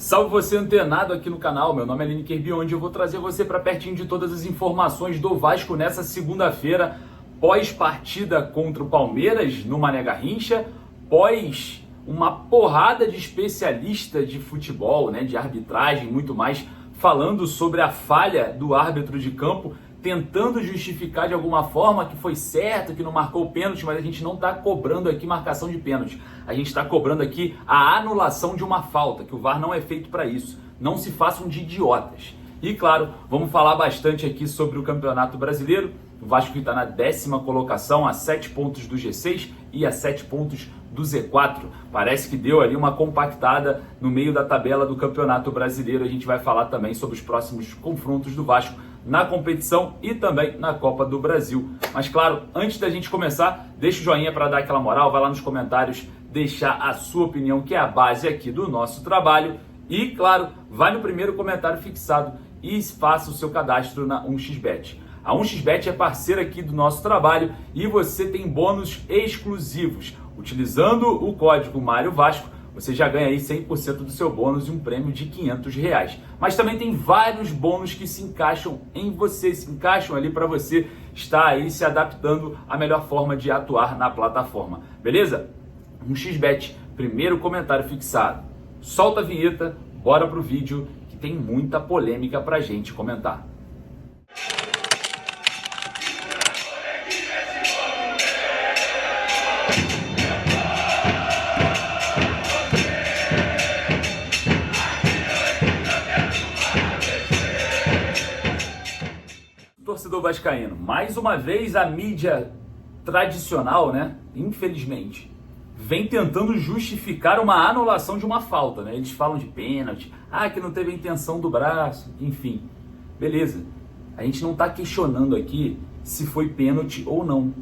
Salve você antenado aqui no canal, meu nome é Lineker Biondi, eu vou trazer você para pertinho de todas as informações do Vasco nessa segunda-feira, pós-partida contra o Palmeiras no Mané Garrincha, pós uma porrada de especialistas de futebol, de arbitragem, muito mais, falando sobre a falha do árbitro de campo, tentando justificar de alguma forma que foi certo, que não marcou o pênalti, mas a gente não está cobrando aqui marcação de pênalti. A gente está cobrando aqui a anulação de uma falta, que o VAR não é feito para isso. Não se façam de idiotas. E claro, vamos falar bastante aqui sobre o Campeonato Brasileiro. O Vasco está na 10ª colocação, a 7 pontos do G6 e a 7 pontos do Z4. Parece que deu ali uma compactada no meio da tabela do Campeonato Brasileiro. A gente vai falar também sobre os próximos confrontos do Vasco na competição e também na Copa do Brasil. Mas claro, antes da gente começar, deixa o joinha para dar aquela moral, vai lá nos comentários deixar a sua opinião, que é a base aqui do nosso trabalho. E claro, vai no primeiro comentário fixado e faça o seu cadastro na 1xBet. A 1xBet é parceira aqui do nosso trabalho e você tem bônus exclusivos. Utilizando o código Mário Vasco, você já ganha aí 100% do seu bônus e um prêmio de R$500. Mas também tem vários bônus que se encaixam em você, se encaixam ali para você estar aí se adaptando à melhor forma de atuar na plataforma. Beleza? 1xBet, primeiro comentário fixado. Solta a vinheta, bora pro vídeo que tem muita polêmica pra gente comentar. Torcedor vascaíno, mais uma vez a mídia tradicional, infelizmente, vem tentando justificar uma anulação de uma falta, Eles falam de pênalti, que não teve a intenção do braço, enfim. Beleza, a gente não está questionando aqui se foi pênalti ou não.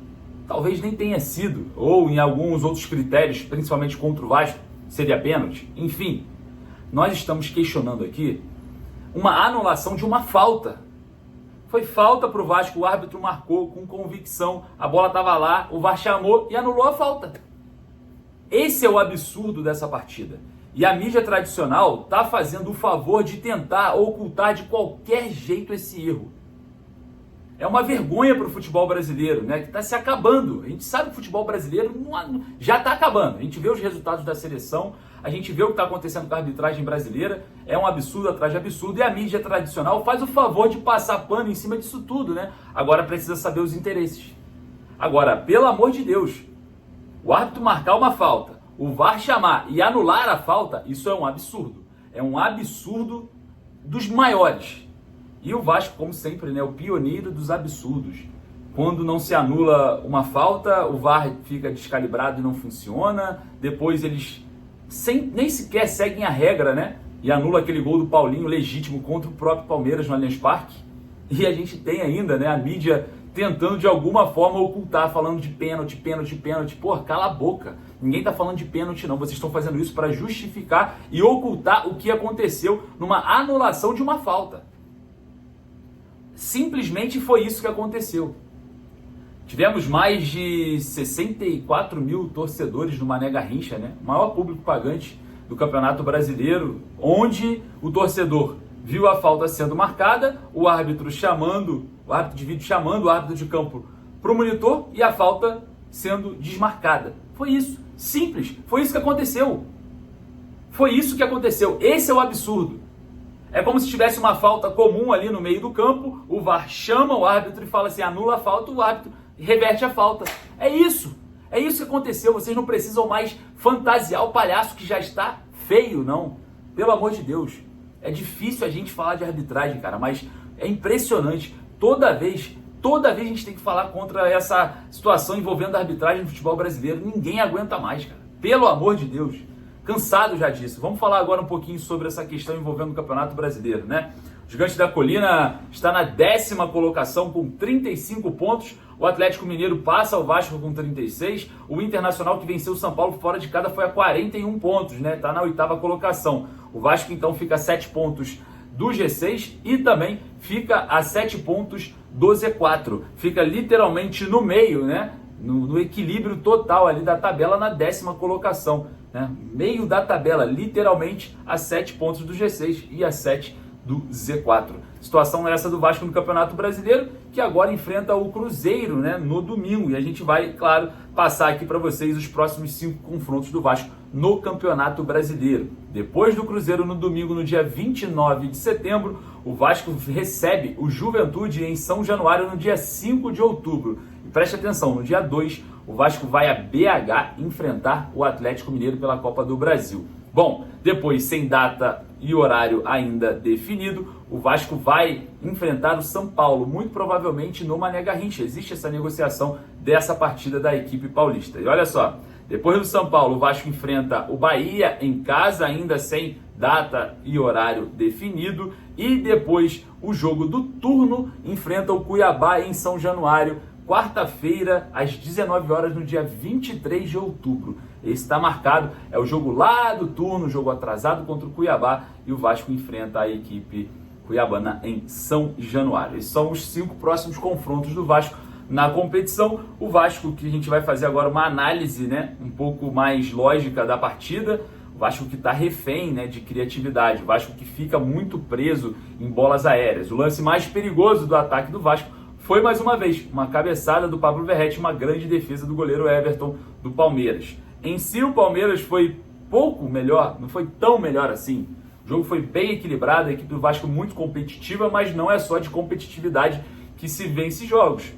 Talvez nem tenha sido, ou em alguns outros critérios, principalmente contra o Vasco, seria pênalti. Enfim, nós estamos questionando aqui uma anulação de uma falta. Foi falta para o Vasco, o árbitro marcou com convicção, a bola estava lá, o VAR chamou e anulou a falta. Esse é o absurdo dessa partida. E a mídia tradicional está fazendo o favor de tentar ocultar de qualquer jeito esse erro. É uma vergonha para o futebol brasileiro, que está se acabando. A gente sabe que o futebol brasileiro já está acabando. A gente vê os resultados da seleção, a gente vê o que está acontecendo com a arbitragem brasileira. É um absurdo atrás de absurdo. E a mídia tradicional faz o favor de passar pano em cima disso tudo, Agora precisa saber os interesses. Agora, pelo amor de Deus, o árbitro marcar uma falta, o VAR chamar e anular a falta, isso é um absurdo. É um absurdo dos maiores. E o Vasco, como sempre, é o pioneiro dos absurdos. Quando não se anula uma falta, o VAR fica descalibrado e não funciona. Depois eles nem sequer seguem a regra, E anula aquele gol do Paulinho legítimo contra o próprio Palmeiras no Allianz Parque. E a gente tem ainda, a mídia tentando de alguma forma ocultar, falando de pênalti. Pô, cala a boca. Ninguém tá falando de pênalti não. Vocês estão fazendo isso para justificar e ocultar o que aconteceu numa anulação de uma falta. Simplesmente foi isso que aconteceu. Tivemos mais de 64 mil torcedores no Mané Garrincha, o maior público pagante do Campeonato Brasileiro, onde o torcedor viu a falta sendo marcada, o árbitro de vídeo chamando o árbitro de campo para o monitor e a falta sendo desmarcada. Foi isso, simples, foi isso que aconteceu. Foi isso que aconteceu, esse é o absurdo. É como se tivesse uma falta comum ali no meio do campo, o VAR chama o árbitro e fala assim, anula a falta, o árbitro reverte a falta. É isso que aconteceu, vocês não precisam mais fantasiar o palhaço que já está feio, não. Pelo amor de Deus, é difícil a gente falar de arbitragem, cara, mas é impressionante. Toda vez a gente tem que falar contra essa situação envolvendo a arbitragem no futebol brasileiro. Ninguém aguenta mais, cara. Pelo amor de Deus. Cansado já disso. Vamos falar agora um pouquinho sobre essa questão envolvendo o Campeonato Brasileiro, O Gigante da Colina está na 10ª colocação com 35 pontos. O Atlético Mineiro passa o Vasco com 36. O Internacional, que venceu o São Paulo fora de casa, foi a 41 pontos, Está na 8ª colocação. O Vasco, então, fica a 7 pontos do G6 e também fica a 7 pontos do Z4. Fica literalmente no meio, no equilíbrio total ali da tabela na 10ª colocação. né? Meio da tabela, literalmente a 7 pontos do G6 e a 7 do Z4. Situação essa do Vasco no Campeonato Brasileiro, que agora enfrenta o Cruzeiro, né, no domingo. E a gente vai, claro, passar aqui para vocês os próximos 5 confrontos do Vasco no Campeonato Brasileiro. Depois do Cruzeiro no domingo, no dia 29 de setembro, o Vasco recebe o Juventude em São Januário no dia 5 de outubro. E preste atenção, no dia 2, o Vasco vai a BH enfrentar o Atlético Mineiro pela Copa do Brasil. Bom, depois, sem data e horário ainda definido, o Vasco vai enfrentar o São Paulo, muito provavelmente no Mané Garrincha. Existe essa negociação dessa partida da equipe paulista. E olha só, depois do São Paulo, o Vasco enfrenta o Bahia em casa, ainda sem data e horário definido. E depois, o jogo do turno enfrenta o Cuiabá em São Januário, quarta-feira, às 19 horas, no dia 23 de outubro. Esse está marcado, é o jogo lá do turno, jogo atrasado contra o Cuiabá, e o Vasco enfrenta a equipe cuiabana em São Januário. Esses são os 5 próximos confrontos do Vasco na competição. O Vasco, que a gente vai fazer agora uma análise, né, um pouco mais lógica da partida. O Vasco que está refém, né, de criatividade, o Vasco que fica muito preso em bolas aéreas. O lance mais perigoso do ataque do Vasco foi, mais uma vez, uma cabeçada do Pablo Verratti, uma grande defesa do goleiro Everton do Palmeiras. Em si, o Palmeiras foi pouco melhor, não foi tão melhor assim. O jogo foi bem equilibrado, a equipe do Vasco muito competitiva, mas não é só de competitividade que se vence jogos.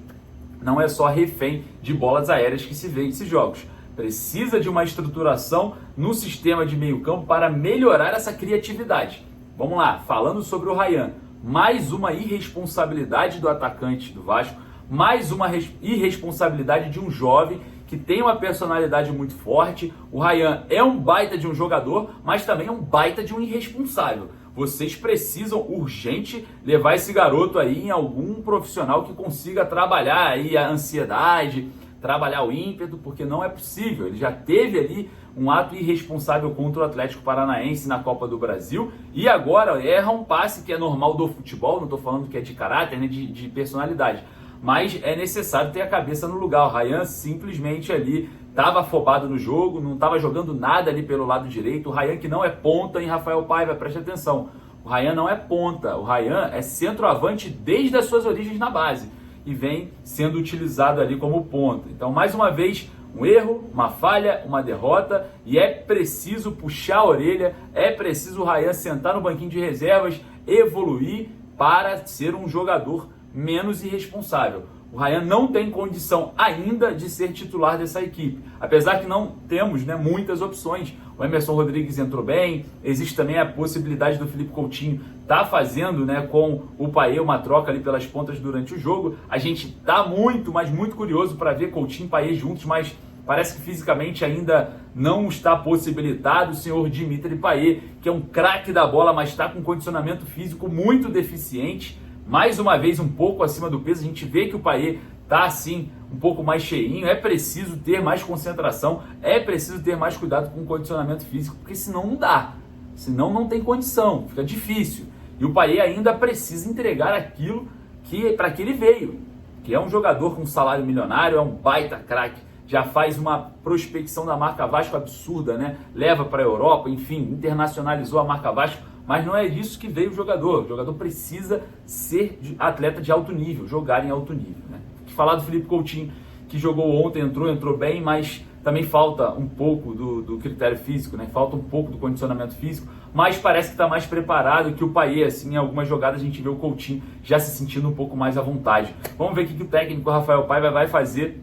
Não é só refém de bolas aéreas que se vence jogos. Precisa de uma estruturação no sistema de meio campo para melhorar essa criatividade. Vamos lá, falando sobre o Ryan. Mais uma irresponsabilidade do atacante do Vasco, mais uma irresponsabilidade de um jovem que tem uma personalidade muito forte. O Ryan é um baita de um jogador, mas também é um baita de um irresponsável. Vocês precisam urgente levar esse garoto aí em algum profissional que consiga trabalhar aí a ansiedade, trabalhar o ímpeto, porque não é possível. Ele já teve ali um ato irresponsável contra o Atlético Paranaense na Copa do Brasil e agora erra um passe que é normal do futebol, não estou falando que é de caráter, né, de personalidade, mas é necessário ter a cabeça no lugar. O Ryan simplesmente ali estava afobado no jogo, não estava jogando nada ali pelo lado direito. O Ryan que não é ponta em Rafael Paiva, preste atenção. O Ryan não é ponta, o Ryan é centroavante desde as suas origens na base e vem sendo utilizado ali como ponta. Então, mais uma vez, um erro, uma falha, uma derrota, e é preciso puxar a orelha, é preciso o Ryan sentar no banquinho de reservas, evoluir para ser um jogador menos irresponsável. O Ryan não tem condição ainda de ser titular dessa equipe, apesar que não temos, né, muitas opções. O Emerson Rodrigues entrou bem, existe também a possibilidade do Felipe Coutinho estar fazendo, né, com o Payet uma troca ali pelas pontas durante o jogo. A gente está muito, mas muito curioso para ver Coutinho e Payet juntos, mas parece que fisicamente ainda não está possibilitado. O senhor Dimitri Payet, que é um craque da bola, mas está com condicionamento físico muito deficiente. Mais uma vez, um pouco acima do peso. A gente vê que o Payet está assim, um pouco mais cheinho. É preciso ter mais concentração, é preciso ter mais cuidado com o condicionamento físico, porque senão não dá. Senão não tem condição, fica difícil. E o Payet ainda precisa entregar aquilo para que ele veio, que é um jogador com salário milionário, é um baita craque, já faz uma prospecção da marca Vasco absurda, né? Leva para a Europa, enfim, internacionalizou a marca Vasco. Mas não é disso que veio o jogador. O jogador precisa ser atleta de alto nível, jogar em alto nível, né? Falar do Felipe Coutinho, que jogou ontem, entrou bem, mas também falta um pouco do critério físico, né? Falta um pouco do condicionamento físico, mas parece que está mais preparado que o Payet. Assim, em algumas jogadas a gente vê o Coutinho já se sentindo um pouco mais à vontade. Vamos ver o que o técnico Rafael Paiva vai fazer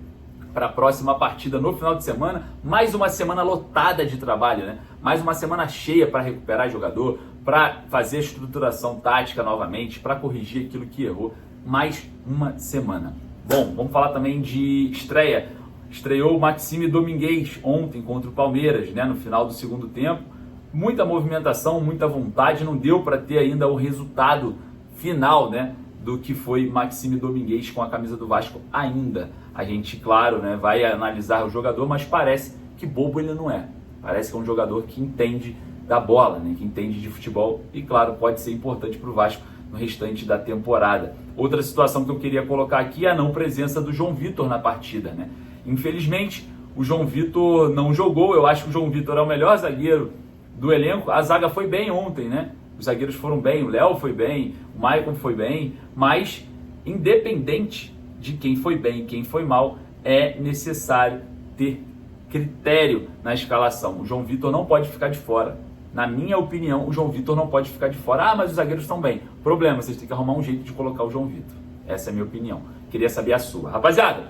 para a próxima partida no final de semana. Mais uma semana lotada de trabalho, né? Mais uma semana cheia para recuperar jogador, para fazer a estruturação tática novamente, para corrigir aquilo que errou. Mais uma semana. Bom, vamos falar também de estreia. Estreou o Maxime Domingues ontem contra o Palmeiras, né? No final do segundo tempo. Muita movimentação, muita vontade. Não deu para ter ainda o resultado final, né, do que foi Maxime Domingues com a camisa do Vasco ainda. A gente, claro, né, vai analisar o jogador, mas parece que bobo ele não é. Parece que é um jogador que entende da bola, né, que entende de futebol e, claro, pode ser importante para o Vasco no restante da temporada. Outra situação que eu queria colocar aqui é a não presença do João Vitor na partida, né? Infelizmente, o João Vitor não jogou. Eu acho que o João Vitor é o melhor zagueiro do elenco. A zaga foi bem ontem, né? Os zagueiros foram bem, o Léo foi bem, o Maicon foi bem, mas independente de quem foi bem e quem foi mal, é necessário ter critério na escalação. O João Vitor não pode ficar de fora. Na minha opinião, o João Vitor não pode ficar de fora. Ah, mas os zagueiros estão bem. Problema, vocês têm que arrumar um jeito de colocar o João Vitor. Essa é a minha opinião. Queria saber a sua. Rapaziada,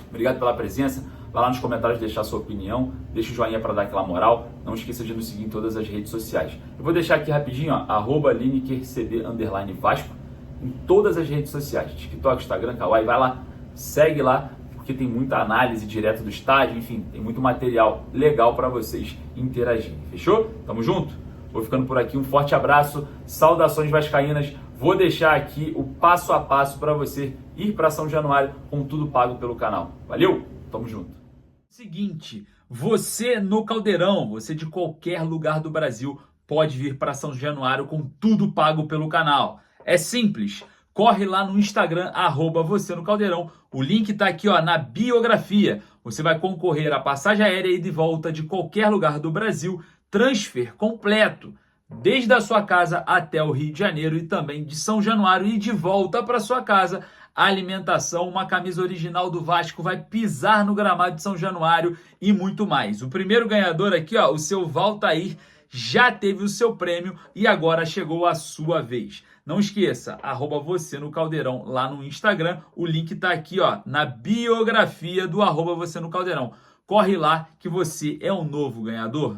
obrigado pela presença. Vai lá nos comentários deixar a sua opinião. Deixa o joinha para dar aquela moral. Não esqueça de nos seguir em todas as redes sociais. Eu vou deixar aqui rapidinho, ó, @linekercd_Vasco em todas as redes sociais. TikTok, Instagram, Kawaii. Vai lá, segue lá, porque tem muita análise direto do estádio. Enfim, tem muito material legal para vocês interagirem. Fechou? Tamo junto? Vou ficando por aqui. Um forte abraço. Saudações vascaínas. Vou deixar aqui o passo a passo para você ir para São Januário com tudo pago pelo canal. Valeu? Tamo junto. Seguinte, você no Caldeirão, você de qualquer lugar do Brasil pode vir para São Januário com tudo pago pelo canal. É simples. Corre lá no Instagram, @você no Caldeirão. O link tá aqui, ó, na biografia. Você vai concorrer a passagem aérea e de volta de qualquer lugar do Brasil, transfer completo, desde a sua casa até o Rio de Janeiro e também de São Januário e de volta para sua casa. Alimentação, uma camisa original do Vasco, vai pisar no gramado de São Januário e muito mais. O primeiro ganhador aqui, ó, o seu Valtair, já teve o seu prêmio e agora chegou a sua vez. Não esqueça, @você no Caldeirão lá no Instagram. O link tá aqui, ó, na biografia do @você no Caldeirão. Corre lá que você é o novo ganhador.